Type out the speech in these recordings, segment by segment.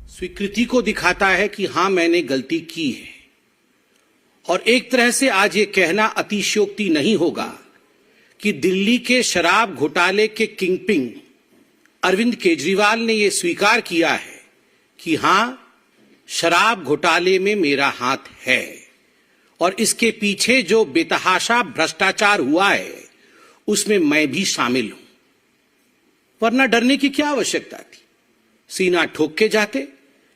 स्वीकृति को दिखाता है कि हां मैंने गलती की है। और एक तरह से आज ये कहना अतिशयोक्ति नहीं होगा कि दिल्ली के शराब घोटाले के किंगपिन अरविंद केजरीवाल ने यह स्वीकार किया है कि हां शराब घोटाले में मेरा हाथ है और इसके पीछे जो बेतहाशा भ्रष्टाचार हुआ है उसमें मैं भी शामिल हूं। वरना डरने की क्या आवश्यकता थी? सीना ठोक के जाते,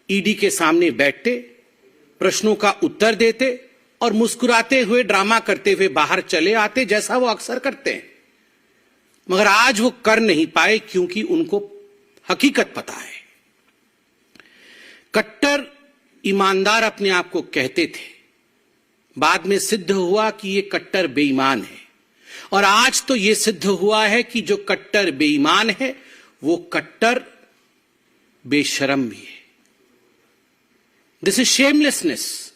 ईडी के सामने बैठते, प्रश्नों का उत्तर देते और मुस्कुराते हुए ड्रामा करते हुए बाहर चले आते, जैसा वो अक्सर करते हैं। मगर आज वो कर नहीं पाए क्योंकि उनको हकीकत पता है। कट्टर ईमानदार अपने आप को कहते थे, बाद में सिद्ध हुआ कि ये कट्टर बेईमान है। और आज तो ये सिद्ध हुआ है कि जो कट्टर बेईमान है वो कट्टर बेशरम भी है। This is shamelessness,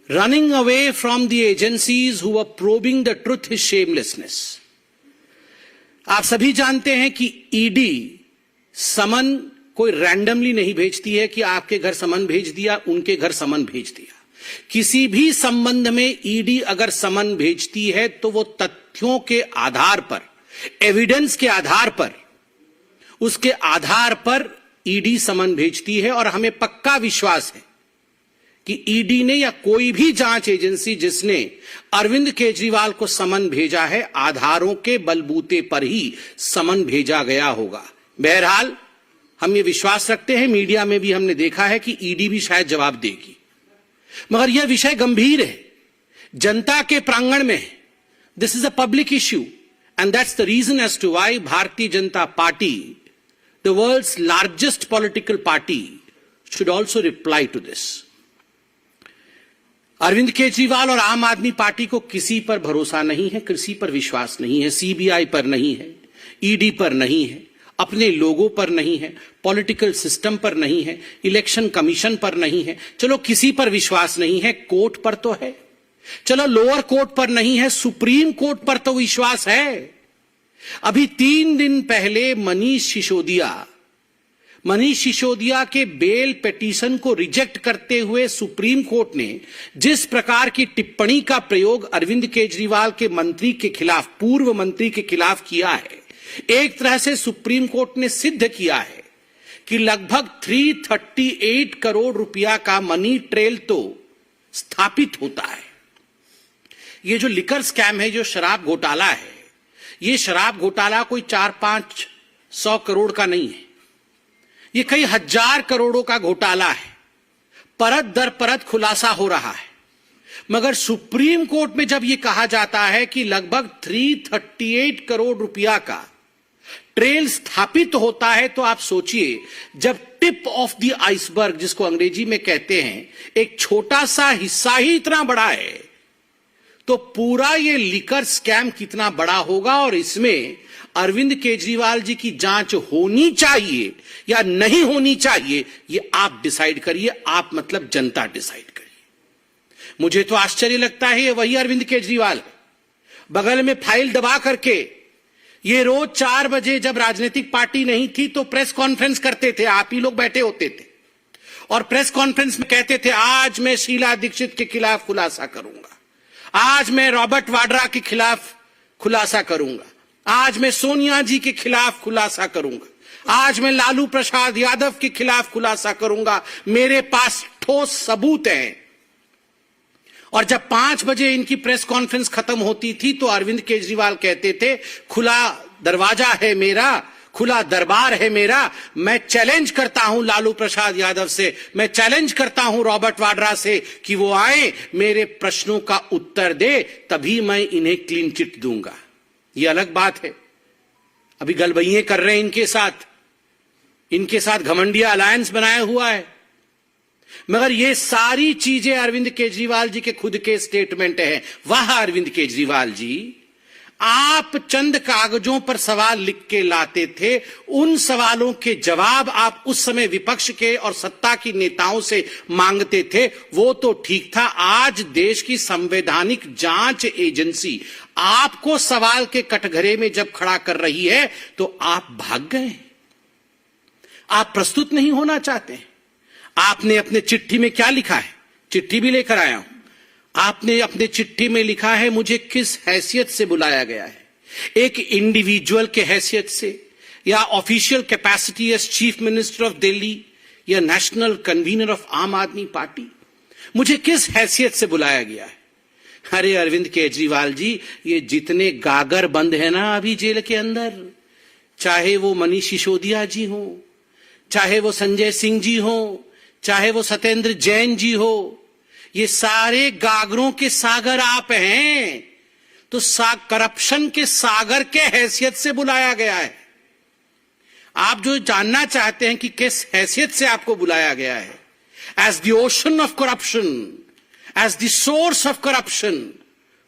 running away from the agencies who are probing the truth is shamelessness. आप सभी जानते हैं कि ईडी समन कोई रैंडमली नहीं भेजती है कि आपके घर समन भेज दिया, उनके घर समन भेज दिया। किसी भी संबंध में ईडी अगर समन भेजती है तो वो तथ्यों के आधार पर, एविडेंस के आधार पर, उसके आधार पर ईडी समन भेजती है। और हमें पक्का विश्वास है कि ईडी ने या कोई भी जांच एजेंसी जिसने अरविंद केजरीवाल को समन भेजा है, आधारों के बलबूते पर ही समन भेजा गया होगा। बहरहाल हम ये विश्वास रखते हैं, मीडिया में भी हमने देखा है कि ईडी भी शायद जवाब देगी। मगर यह विषय गंभीर है, जनता के प्रांगण में है। This is a public issue and that's the reason as to why Bharatiya Janata Party, the world's largest political party, should also reply to this. Arvind Kejriwal और आम आदमी पार्टी को किसी पर भरोसा नहीं है, किसी पर विश्वास नहीं है। सीबीआई पर नहीं है, ईडी पर नहीं है, अपने लोगों पर नहीं है, पॉलिटिकल सिस्टम पर नहीं है, इलेक्शन कमीशन पर नहीं है। चलो किसी पर विश्वास नहीं है, कोर्ट पर तो है। चलो लोअर कोर्ट पर नहीं है, सुप्रीम कोर्ट पर तो विश्वास है। अभी 3 दिन पहले मनीष सिसोदिया के बेल पिटीशन को रिजेक्ट करते हुए सुप्रीम कोर्ट ने जिस प्रकार की टिप्पणी का प्रयोग अरविंद केजरीवाल के मंत्री के खिलाफ, पूर्व मंत्री के खिलाफ किया है, एक तरह से सुप्रीम कोर्ट ने सिद्ध किया है कि लगभग 338 करोड़ रुपया का मनी ट्रेल तो स्थापित होता है। ये जो लिकर स्कैम है, जो शराब घोटाला है, ये शराब घोटाला कोई 400-500 करोड़ का नहीं है, ये कई हजार करोड़ों का घोटाला है। परत दर परत खुलासा हो रहा है। मगर सुप्रीम कोर्ट में जब यह कहा जाता है कि लगभग 338 करोड़ रुपया का ट्रेल स्थापित होता है, तो आप सोचिए, जब टिप ऑफ द आइसबर्ग जिसको अंग्रेजी में कहते हैं, एक छोटा सा हिस्सा ही इतना बड़ा है, तो पूरा ये लिकर स्कैम कितना बड़ा होगा। और इसमें अरविंद केजरीवाल जी की जांच होनी चाहिए या नहीं होनी चाहिए, ये आप डिसाइड करिए। आप मतलब जनता डिसाइड करिए। मुझे तो आश्चर्य लगता है, ये वही अरविंद केजरीवाल बगल में फाइल दबा करके ये रोज 4 बजे, जब राजनीतिक पार्टी नहीं थी तो प्रेस कॉन्फ्रेंस करते थे, आप ही लोग बैठे होते थे और प्रेस कॉन्फ्रेंस में कहते थे, आज मैं शीला दीक्षित के खिलाफ खुलासा करूंगा, आज मैं रॉबर्ट वाड्रा के खिलाफ खुलासा करूंगा, आज मैं सोनिया जी के खिलाफ खुलासा करूंगा, आज मैं लालू प्रसाद यादव के खिलाफ खुलासा करूंगा, मेरे पास ठोस सबूत हैं। और जब 5 बजे इनकी प्रेस कॉन्फ्रेंस खत्म होती थी तो अरविंद केजरीवाल कहते थे, खुला दरवाजा है मेरा, खुला दरबार है मेरा, मैं चैलेंज करता हूं लालू प्रसाद यादव से, मैं चैलेंज करता हूं रॉबर्ट वाड्रा से कि वो आए, मेरे प्रश्नों का उत्तर दे, तभी मैं इन्हें क्लीन चिट दूंगा। ये अलग बात है, अभी गलबइये कर रहे हैं इनके साथ घमंडिया अलायंस बनाया हुआ है। मगर ये सारी चीजें अरविंद केजरीवाल जी के खुद के स्टेटमेंट हैं। वाह अरविंद केजरीवाल जी, आप चंद कागजों पर सवाल लिख के लाते थे, उन सवालों के जवाब आप उस समय विपक्ष के और सत्ता की नेताओं से मांगते थे, वो तो ठीक था। आज देश की संवैधानिक जांच एजेंसी आपको सवाल के कटघरे में जब खड़ा कर रही है तो आप भाग गए। आप प्रस्तुत नहीं होना चाहते हैं। आपने अपने चिट्ठी में क्या लिखा है, चिट्ठी भी लेकर आया हूं। आपने अपने चिट्ठी में लिखा है, मुझे किस हैसियत से बुलाया गया है, एक इंडिविजुअल के हैसियत से, या official capacity as chief minister of Delhi, या नेशनल कन्वीनर ऑफ आम आदमी पार्टी, मुझे किस हैसियत से बुलाया गया है। अरे अरविंद केजरीवाल जी, ये जितने गागर बंद है ना अभी जेल के अंदर, चाहे वो मनीष सिसोदिया जी हो, चाहे वो संजय सिंह जी हो, चाहे वो सत्येंद्र जैन जी हो, ये सारे गागरों के सागर आप हैं। तो करप्शन के सागर के हैसियत से बुलाया गया है। आप जो जानना चाहते हैं कि किस हैसियत से आपको बुलाया गया है, as the ocean of corruption, as the source of corruption,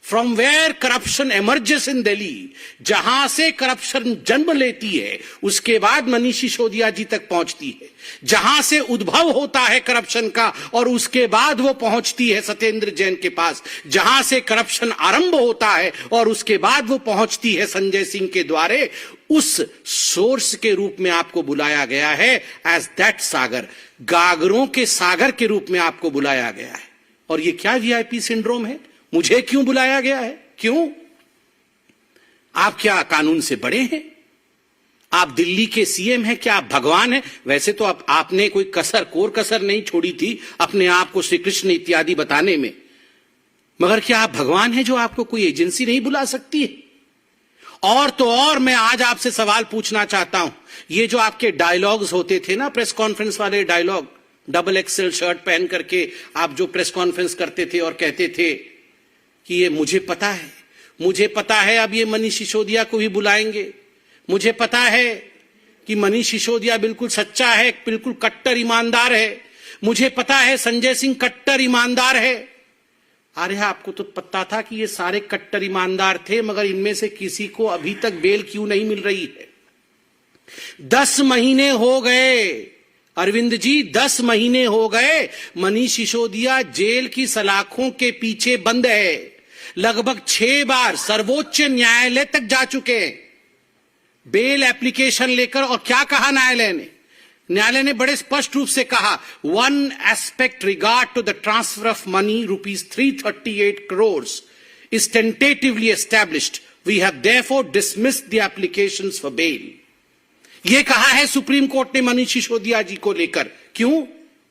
from where corruption emerges in Delhi, जहां से करप्शन जन्म लेती है उसके बाद मनीष सिसोदिया जी तक पहुंचती है, जहां से उद्भव होता है करप्शन का और उसके बाद वो पहुंचती है सत्येंद्र जैन के पास, जहां से करप्शन आरंभ होता है और उसके बाद वो पहुंचती है संजय सिंह के द्वारे, उस सोर्स के रूप में आपको बुलाया गया है, एज दैट सागर, गागरों के सागर के रूप में आपको बुलाया गया है। और ये क्या वीआईपी सिंड्रोम है? मुझे क्यों बुलाया गया है? क्यों? आप क्या कानून से बड़े हैं? आप दिल्ली के सीएम हैं? क्या आप भगवान हैं? वैसे तो आपने कोई कोर कसर नहीं छोड़ी थी अपने आप को श्री कृष्ण इत्यादि बताने में, मगर क्या आप भगवान हैं जो आपको कोई एजेंसी नहीं बुला सकती है? और तो और मैं आज आपसे सवाल पूछना चाहता हूं, ये जो आपके डायलॉग्स होते थे ना, प्रेस कॉन्फ्रेंस वाले डायलॉग, डबल एक्सेल शर्ट पहन करके आप जो प्रेस कॉन्फ्रेंस करते थे और कहते थे कि ये मुझे पता है अब ये मनीष सिसोदिया को भी बुलाएंगे, मुझे पता है कि मनीष सिसोदिया बिल्कुल सच्चा है, बिल्कुल कट्टर ईमानदार है, मुझे पता है संजय सिंह कट्टर ईमानदार है। अरे आपको तो पता था कि ये सारे कट्टर ईमानदार थे, मगर इनमें से किसी को अभी तक बेल क्यों नहीं मिल रही है? 10 महीने हो गए अरविंद जी, 10 महीने हो गए मनीष सिसोदिया जेल की सलाखों के पीछे बंद है। लगभग 6 बार सर्वोच्च न्यायालय तक जा चुके हैं बेल एप्लीकेशन लेकर। और क्या कहा न्यायालय ने बड़े स्पष्ट रूप से कहा, one aspect regard to the transfer of money ₹338 crores is tentatively established. We have therefore dismissed the applications for bail. यह कहा है सुप्रीम कोर्ट ने मनीष सिसोदिया जी को लेकर। क्यों?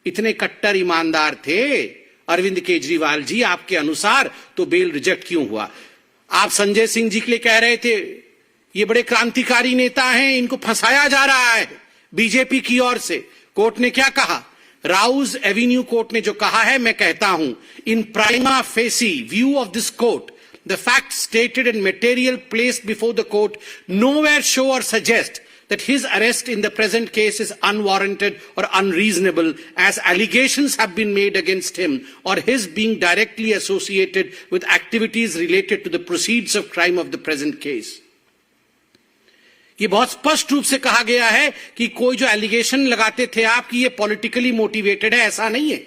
इतने कट्टर ईमानदार थे अरविंद केजरीवाल जी आपके अनुसार, तो बेल रिजेक्ट क्यों हुआ? आप संजय सिंह जी के लिए कह रहे थे ये बड़े क्रांतिकारी नेता हैं, इनको फंसाया जा रहा है बीजेपी की ओर से। कोर्ट ने क्या कहा? राउज एवेन्यू कोर्ट ने जो कहा है, मैं कहता हूं, in prima facie view of this court, the fact stated and material placed before the court nowhere show और suggest that his arrest in the present case is unwarranted or unreasonable, as allegations have been made against him or his being directly associated with activities related to the proceeds of crime of the present case. ये बहुत स्पष्ट रूप से कहा गया है कि कोई जो एलिगेशन लगाते थे आप कि ये पॉलिटिकली मोटिवेटेड है, ऐसा नहीं है।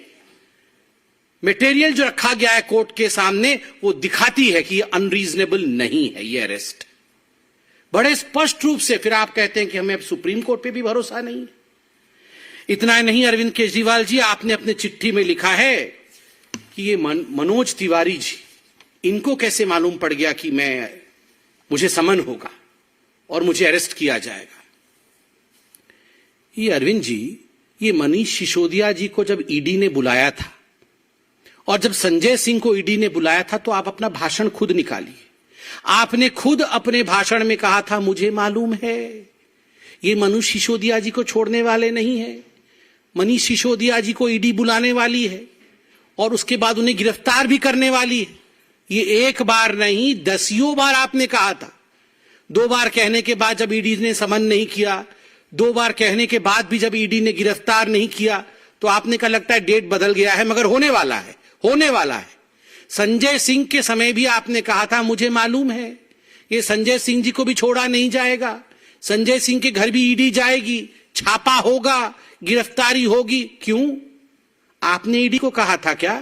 मटेरियल जो रखा गया है कोर्ट के सामने वो दिखाती है कि ये अनरीजनेबल नहीं है ये अरेस्ट, बड़े स्पष्ट रूप से। फिर आप कहते हैं कि हमें अब सुप्रीम कोर्ट पे भी भरोसा नहीं है। इतना ही नहीं अरविंद केजरीवाल जी, आपने अपने चिट्ठी में लिखा है कि ये मनोज तिवारी जी, इनको कैसे मालूम पड़ गया कि मुझे समन होगा और मुझे अरेस्ट किया जाएगा। ये अरविंद जी, ये मनीष सिसोदिया जी को जब ईडी ने बुलाया था और जब संजय सिंह को ईडी ने बुलाया था, तो आप अपना भाषण खुद निकालिए। आपने खुद अपने भाषण में कहा था, मुझे मालूम है ये मनीष सिसोदिया जी को छोड़ने वाले नहीं है, मनीष सिसोदिया जी को ईडी बुलाने वाली है और उसके बाद उन्हें गिरफ्तार भी करने वाली है। ये एक बार नहीं, 10 बार आपने कहा था। 2 बार कहने के बाद जब ईडी ने समन नहीं किया, 2 बार कहने के बाद भी जब ईडी ने गिरफ्तार नहीं किया, तो आपने कहा लगता है डेट बदल गया है, मगर होने वाला है। संजय सिंह के समय भी आपने कहा था, मुझे मालूम है ये संजय सिंह जी को भी छोड़ा नहीं जाएगा, संजय सिंह के घर भी ईडी जाएगी, छापा होगा, गिरफ्तारी होगी। क्यों? आपने ईडी को कहा था क्या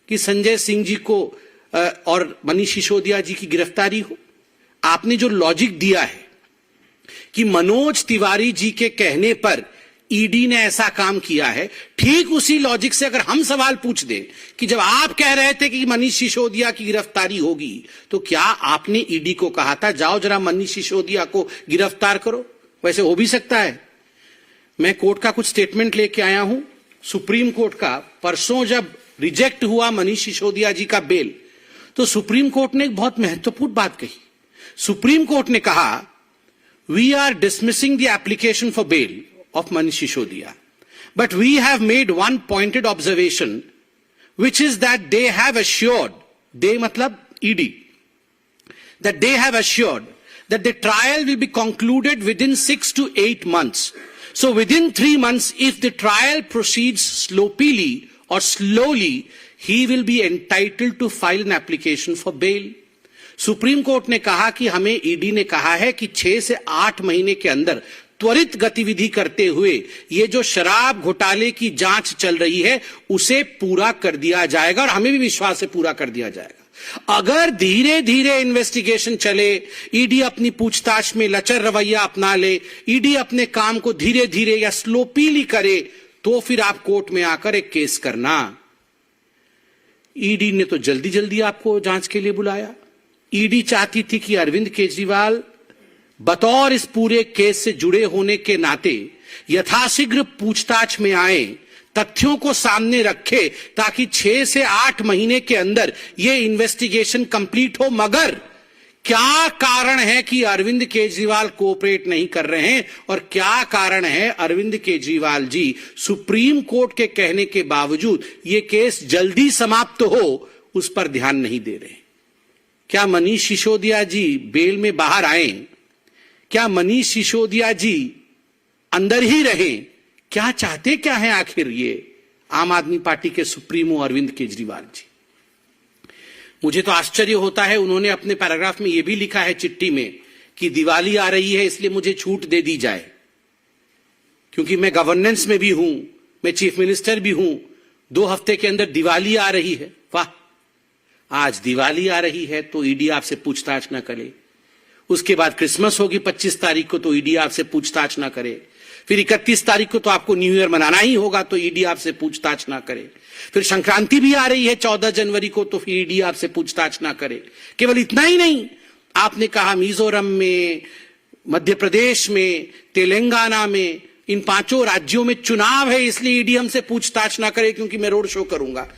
कि संजय सिंह जी को और मनीष सिसोदिया जी की गिरफ्तारी हो? आपने जो लॉजिक दिया है कि मनोज तिवारी जी के कहने पर ईडी ने ऐसा काम किया है। ठीक उसी लॉजिक से अगर हम सवाल पूछ दें कि जब आप कह रहे थे कि मनीष सिसोदिया की गिरफ्तारी होगी, तो क्या आपने ईडी को कहा था जाओ जरा मनीष सिसोदिया को गिरफ्तार करो? वैसे हो भी सकता है। मैं कोर्ट का कुछ स्टेटमेंट लेके आया हूं, सुप्रीम कोर्ट का। परसों जब रिजेक्ट हुआ मनीष सिसोदिया जी का बेल, तो सुप्रीम कोर्ट ने एक बहुत महत्वपूर्ण बात कही। सुप्रीम कोर्ट ने कहा, we are dismissing the application for bail of Manish Sisodiya, but we have made one pointed observation, which is that they have assured, they matlab ED, that they have assured that the trial will be concluded within 6 to 8 months. So within 3 months, if the trial proceeds sloppily or slowly, he will be entitled to file an application for bail. Supreme court ने कहा कि हमें ED ने कहा है कि 6 से 8 महीने के अंदर त्वरित गतिविधि करते हुए ये जो शराब घोटाले की जांच चल रही है उसे पूरा कर दिया जाएगा, और हमें भी विश्वास है पूरा कर दिया जाएगा। अगर धीरे धीरे इन्वेस्टिगेशन चले, ईडी अपनी पूछताछ में लचर रवैया अपना ले, ईडी अपने काम को धीरे धीरे या स्लोपीली करे, तो फिर आप कोर्ट में आकर एक केस करना। ईडी ने तो जल्दी जल्दी आपको जांच के लिए बुलाया। ईडी चाहती थी कि अरविंद केजरीवाल बतौर इस पूरे केस से जुड़े होने के नाते यथाशीघ्र पूछताछ में आए, तथ्यों को सामने रखे, ताकि 6 से 8 महीने के अंदर ये इन्वेस्टिगेशन कंप्लीट हो। मगर क्या कारण है कि अरविंद केजरीवाल कोऑपरेट नहीं कर रहे हैं, और क्या कारण है अरविंद केजरीवाल जी सुप्रीम कोर्ट के कहने के बावजूद ये केस जल्दी समाप्त हो उस पर ध्यान नहीं दे रहे? क्या मनीष सिसोदिया जी बेल में बाहर आए? क्या मनीष सिसोदिया जी अंदर ही रहे? क्या चाहते क्या है आखिर ये आम आदमी पार्टी के सुप्रीमो अरविंद केजरीवाल जी? मुझे तो आश्चर्य होता है, उन्होंने अपने पैराग्राफ में यह भी लिखा है चिट्ठी में कि दिवाली आ रही है इसलिए मुझे छूट दे दी जाए, क्योंकि मैं गवर्नेंस में भी हूं, मैं चीफ मिनिस्टर भी हूं, 2 हफ्ते के अंदर दिवाली आ रही है। वाह, आज दिवाली आ रही है तो ईडी आपसे पूछताछ ना करे, उसके बाद क्रिसमस होगी 25 तारीख को तो ईडी आपसे पूछताछ ना करे, फिर 31 तारीख को तो आपको न्यू ईयर मनाना ही होगा तो ईडी आपसे पूछताछ ना करे, फिर संक्रांति भी आ रही है 14 जनवरी को तो फिर ईडी आपसे पूछताछ ना करे। केवल इतना ही नहीं, आपने कहा मिजोरम में, मध्य प्रदेश में, तेलंगाना में, इन 5 राज्यों में चुनाव है इसलिए ईडी हमसे पूछताछ ना करे क्योंकि मैं रोड शो करूंगा।